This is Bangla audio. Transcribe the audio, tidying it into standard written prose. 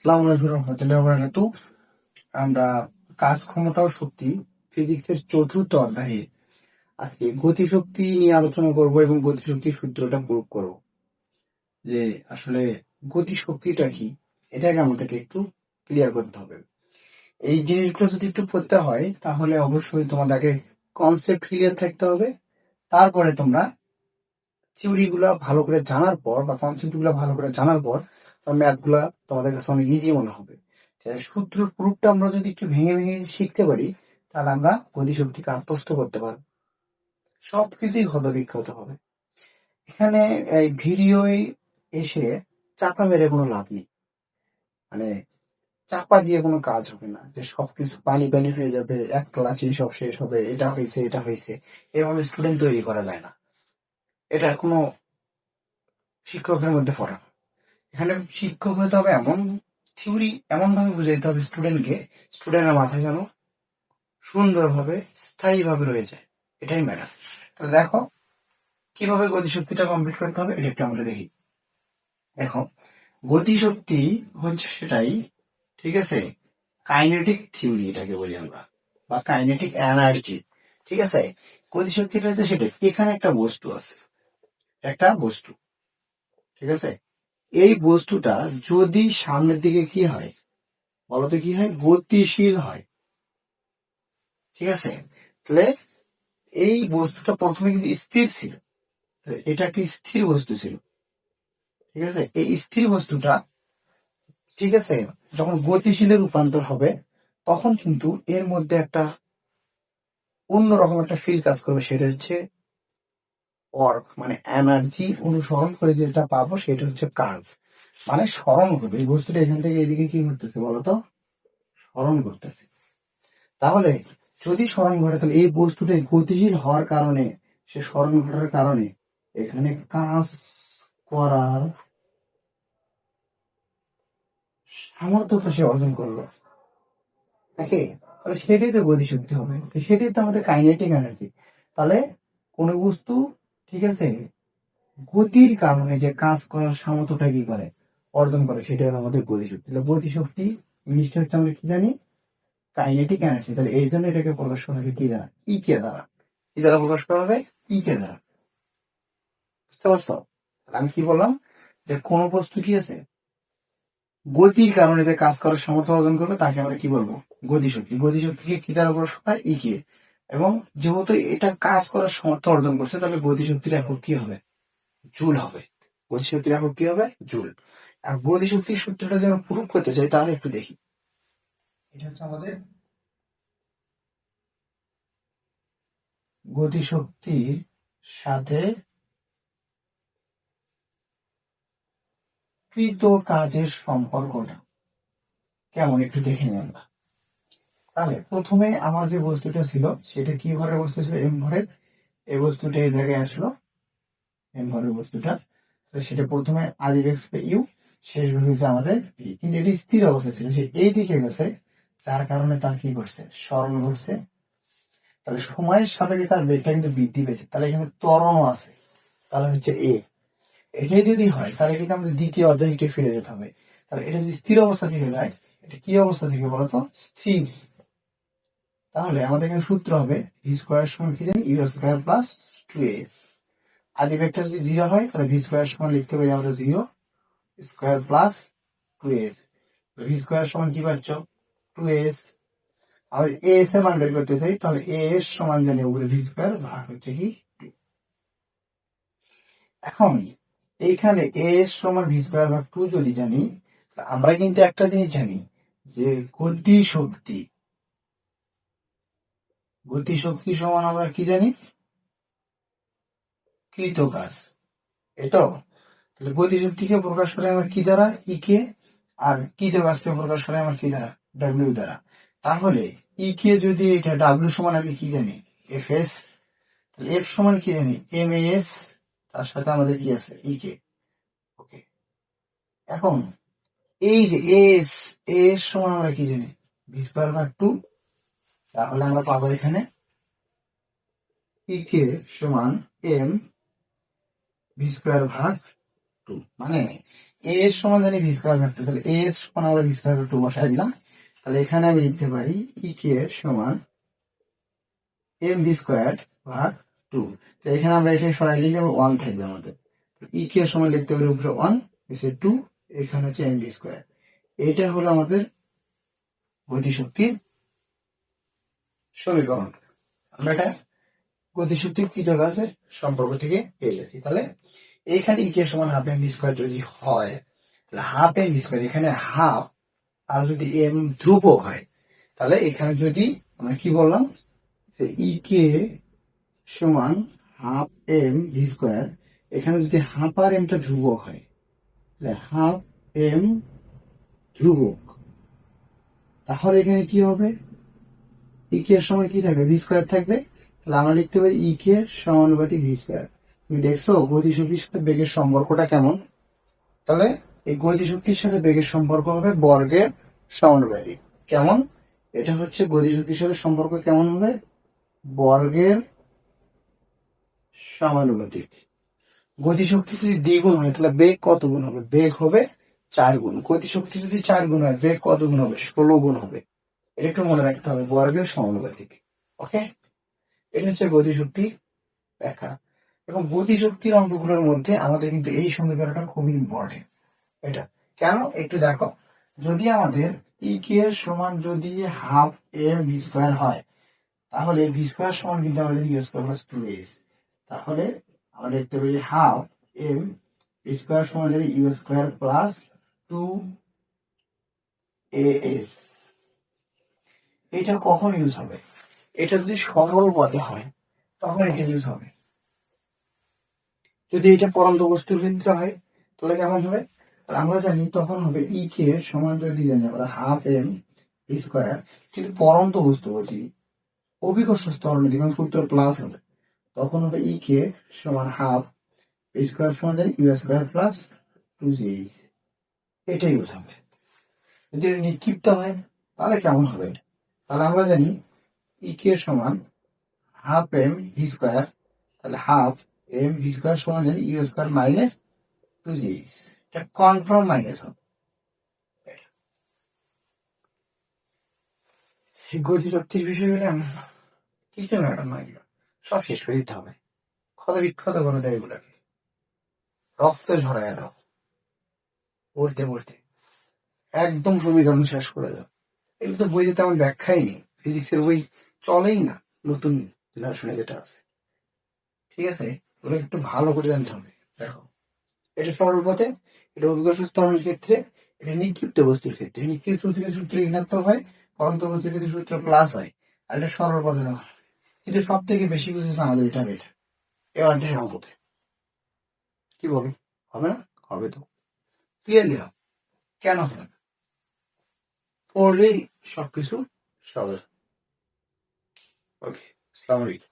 আসসালামু আলাইকুম রহমতুল্লাহি ওয়া বারাকাতুহু। আমরা কাজ ক্ষমতা ও শক্তি ফিজিক্সের চতুর্থ অধ্যায়ে আজকে গতিশক্তি নিয়ে আলোচনা করব এবং গতিশক্তির সূত্রটা প্রয়োগ করব। যে আসলে গতিশক্তিটা কি, এটাকে আমাদেরকে একটু ক্লিয়ার করতে হবে। এই জিনিসগুলো যদি একটু পড়তে হয় তাহলে অবশ্যই তোমাদেরকে কনসেপ্ট ক্লিয়ার থাকতে হবে। তারপরে তোমরা থিওরি গুলা ভালো করে জানার পর বা কনসেপ্ট গুলা ভালো করে জানার পর ম্যাথ গুলা তোমাদের কাছে অনেক ইজি মনে হবে। সূত্র প্রুফটা আমরা যদি একটু ভেঙে ভেঙে শিখতে পারি তাহলে আমরা গতিশক্তিকে আত্মস্থ করতে পারবো। সবকিছুই ক্ষত হবে। এখানে এই ভিডিও এসে চাপা মেরে কোনো লাভ নেই। মানে চাপা দিয়ে কোনো কাজ হবে না যে সবকিছু পানি পানি হয়ে যাবে, এক ক্লাসেই সব শেষ হবে, এটা হয়েছে, এভাবে স্টুডেন্ট তৈরি করা যায় না। এটার কোনো শিক্ষকের মধ্যে পড়া না। এখানে শিক্ষক হতে হবে এমন থিওরি এমন ভাবে বুঝাইতে হবে স্টুডেন্টকে, স্টুডেন্টের মাথায় যেন সুন্দরভাবে স্থায়ীভাবে রয়ে যায়। এটাই ম্যাটার। তাহলে দেখো কিভাবে গতিশক্তিটা কমপ্লিট করতে হবে এটা একটু আমরা দেখি। দেখো, গতিশক্তি হচ্ছে সেটাই, ঠিক আছে, কাইনেটিক থিওরি এটাকে বলি আমরা, বা কাইনেটিক এনার্জি। ঠিক আছে, গতিশক্তিটা হচ্ছে সেটাই। এখানে একটা বস্তু আছে, একটা বস্তু, ঠিক আছে। এই বস্তুটা যদি সামনের দিকে কি হয় বলতো, কি হয়, গতিশীল হয়। ঠিক আছে, তাহলে এই বস্তুটা প্রথমে কিন্তু স্থির ছিল, এটা একটি স্থির বস্তু ছিল। ঠিক আছে, এই স্থির বস্তুটা, ঠিক আছে, যখন গতিশীলে রূপান্তর হবে তখন কিন্তু এর মধ্যে একটা অন্যরকম একটা ফিল কাজ করবে। সেটা হচ্ছে ওয়ার্ক, মানে এনার্জি অনুসরণ করে যেটা পাবো সেটা হচ্ছে কাজ, মানে স্মরণ করবে। এই বস্তুটা এখান থেকে এদিকে কি করতেছে বলতো, স্মরণ করতেছে। তাহলে যদি স্মরণ ঘটে তাহলে এই বস্তুটা গতিশীল হওয়ার কারণে, সে স্মরণ ঘটার কারণে এখানে কাজ করার সামর্থ্যটা সে অর্জন করলো। ওকে, তাহলে সেটাই তো গতিশক্তি হবে, সেটাই তো আমাদের কাইনেটিক এনার্জি। তাহলে কোন বস্তু, ঠিক আছে, গতির কারণে যে কাজ করার সামর্থ্যটা কি করে, অর্জন করে, সেটাই হলো আমাদের গতিশক্তি। তাহলে গতিশক্তি জিনিসটা হচ্ছে আমরা কি জানি, কাইনেটিক এনার্জি। তাহলে এই জন্য এটাকে প্রকাশ করা হবে কি দ্বারা, ই কে দ্বারা। কি দ্বারা প্রকাশ করা হবে, ই কে দ্বারা। বুঝতে পারছো? আমি কি বললাম, যে কোন বস্তু কি আছে, গতির কারণে যে কাজ করার সামর্থ্য অর্জন করবে তাকে আমরা কি বলবো, গতিশক্তি। গতিশক্তিকে কি দ্বারা প্রকাশ করা হয়, ই কে। এবং যেহেতু এটা কাজ করার সামর্থ্য অর্জন করছে তাহলে গতিশক্তির একক কি হবে, জুল হবে। গতিশক্তির একক কি হবে, জুল। আর গতিশক্তির সূত্রটা যেন প্রুফ করতে চাই তাহলে একটু দেখি। এটা হচ্ছে আমাদের গতিশক্তির সাথে কৃত কাজের সম্পর্কটা কেমন একটু দেখে নিই আমরা। তাহলে প্রথমে আমার যে বস্তুটা ছিল সেটা কি ভরের বস্তু ছিল, এম ভরের। এই বস্তুটা এই জায়গায় আসলো, এম ভরের বস্তুটা। সেটা প্রথমে আদি এক্স ইউ, শেষ হয়েছে আমাদের ভি। কিন্তু এটি স্থির অবস্থা ছিল, সে এই দিকে গেছে, যার কারণে তার কি করছে, স্মরণ ঘটছে। তাহলে সময়ের সাপেক্ষে তার বেগটা কিন্তু বৃদ্ধি পেয়েছে। তাহলে এখানে ত্বরণও আছে, তাহলে হচ্ছে এ। এটাই যদি হয় তাহলে কিন্তু আমাদের দ্বিতীয় অধ্যায়টি ফিরে যেতে হবে। তাহলে এটা যদি স্থির অবস্থা থেকে যায়, এটা কি অবস্থা থেকে বলতো, স্থির। তাহলে আমাদের এখানে সূত্র হবে ভি স্কোয়ার সমান কি জানি, ইউ স্কোয়ার প্লাস 2s। আদি ভেক্টর যদি 0 হয় তাহলে ভি স্কোয়ার সমান লিখতে পারি আমরা 0 square plus 2s। V square সমান কি পাচ্ছ, 2s। আর এস এর মান বের করতে চাই, তাহলে এ এর সমান জানি উপরে ভি স্কোয়ার ভাগ হচ্ছে কি 2। এখন এইখানে এ এর সমান ভি স্কোয়ার ভাগ 2 যদি জানি, আমরা কিন্তু একটা জিনিস জানি যে গতিশক্তি, গতিশক্তি সমান আমরা কি জানি, কৃত কাজ। এটো, তাহলে গতিশক্তিকে প্রকাশ করে আমার কি দ্বারা, ই কে। আর কৃত কাজকে প্রকাশ করে আমার কি দ্বারা, ডাব্লিউ দ্বারা। তাহলে ই কে যদি এটা ডাব্লিউ সমান আমি কি জানি, এফ এস। তাহলে এফ সমান কি জানি, এম এস, তার সাথে আমাদের কি আছে, ই কে। ওকে, এখন এই যে এস, এস সমান আমরা কি জানি, ভি স্কোয়ার ভাগ 2। তাহলে আমরা পাবো এখানে ই কে সমান এম ভি স্কোয়ার ভাগ 2। মানে এ এর সমান জানি ভি স্কোয়ার ভেক্টর, তাহলে এ এর সমান আমরা ভি স্কোয়ার ভেক্টর বসাই দিলাম। তাহলে এখানে আমি লিখতে পারি ই কে সমান এম ভি স্কোয়ার ভাগ 2। তো এখানে আমরা এখানে সরাই লিখলে 1 থাকবে আমাদের। ই কে সমান লিখতে পারি উপরে 1 নিচে 2, এখানে হচ্ছে এম ভি স্কোয়ার। এইটা হলো আমাদের গতিশক্তির সমীকরণ। আমরা এটা গতিশক্তির কৃতকাজের সম্পর্ক থেকে পেয়ে গেছি। তাহলে এইখানে ই কে সমান হাফ এম ভি স্কোয়ার যদি হয়, তাহলে হাফ এম ভি স্কোয়ার, এখানে হাফ আর যদি এম ধ্রুবক হয়, তাহলে এখানে যদি আমরা কি বললাম যে ই কে সমান হাফ এম ভি স্কোয়ার, এখানে যদি হাফ আর এমটা ধ্রুবক হয়, তাহলে হাফ এম ধ্রুবক, তাহলে এখানে কি হবে, ই কে সমান কি থাকবে, ভি স্কোয়ার থাকবে। তাহলে আমরা লিখতে পারি ই কে সমানুপাতিক ভি স্কোয়ার। তুমি দেখছো গতিশক্তির সাথে বেগের সম্পর্কটা কেমন? তাহলে এই গতিশক্তির সাথে বেগের সম্পর্ক হবে বর্গের সমানুপাতিক। কেমন? এটা হচ্ছে গতিশক্তির সাথে সম্পর্ক কেমন হবে, বর্গের সমানুপাতিক। গতিশক্তি যদি দ্বিগুণ হয় তাহলে বেগ কত গুণ হবে, বেগ হবে 4 গুণ। গতিশক্তি যদি 4 গুণ হয় বেগ কত গুণ হবে, 16 গুণ হবে। এটা একটু মনে রাখতে হবে, বর্গের সমানুপাতিক। ওকে, এটা হচ্ছে গতিশক্তি ব্যাখ্যা। এবং গতিশক্তির অঙ্কগুলোর মধ্যে আমাদের কিন্তু এই সমীকরণটা খুবই ইম্পর্টেন্ট। এটা কেন একটু দেখো, যদি আমাদের ই কে এর সমান যদি হাফ এম ভি স্কোয়ার হয়, তাহলে ভি স্কোয়ার সমান কিন্তু আমাদের ইউ স্কোয়ার প্লাস 2s। তাহলে আমরা লিখতে পারি হাফ এম ভি স্কোয়ার সমান যদি ইউ স্কোয়ার প্লাস 2as। এটা কখন ইউজ হবে, এটা যদি সরল পদে হয় তখন এটা ইউজ হবে। যদি এটা পরন্ত বস্তুর ক্ষেত্রে হয় তাহলে কেমন হবে, তাহলে আমরা জানি তখন হবে ই কে সমান যদি জানি আমরা হাফ এম স্কোয়ার, কিন্তু পরন্ত বস্তু বলছি, অভিকর্ষ ত্বরণ দ্বিগুণ সূত্র প্লাস হবে, তখন হবে ই কে সমান হাফ স্কোয়ার সমান জানি ইউ স্কোয়ার প্লাস 2gh। এটা ইউজ হবে। যদি এটা নিক্ষিপ্ত হয় তাহলে কেমন হবে, তাহলে আমরা জানি ই কে সমান হাফ এম ভি স্কোয়ার, তাহলে হাফ এম ভি স্কোয়ার সমান জানি ইউ স্কোয়ার মাইনাস 2gh। এটা কনফার্ম মাইনাস হবে। এই গতিশক্তির বিষয়গুলো কিছু ম্যাডাম না, এগুলো সব শেষ করে দিতে হবে, ক্ষত বিক্ষত করে দেয় এগুলাকে, রক্ত ঝরাইয়া দাও পড়তে পড়তে, একদম সমীকরণ শেষ করে দাও। এগুলো তো বইতে তেমন ব্যাখ্যাই নেই, ফিজিক্সের বই চলেই না নতুন জেনারেশনে যেটা আছে। ঠিক আছে, ওগুলো একটু ভালো করে জানতে হবে। দেখো, এটা সরল পথে, এটা অভিকর্ষ ত্বরণের ক্ষেত্রে, এটা নিক্ষিপ্ত বস্তুর ক্ষেত্রে, নিক্ষিপ্ত বস্তুর সূত্র ঋণাত্মক হয়, পরন্ত বস্তুর ক্ষেত্রে সূত্র প্লাস হয়, আর এটা সরল পথে দেওয়া হয়। কিন্তু সব থেকে বেশি বুঝেছে আমাদের এটা, এ অধ্যায়ের অঙ্কতে। কি বলো, হবে না? হবে তো, ক্লিয়ারলি হবে। কেন হবে না? পড়লেই সবকিছু সহজ। ওকে, আসসালামু আলাইকুম।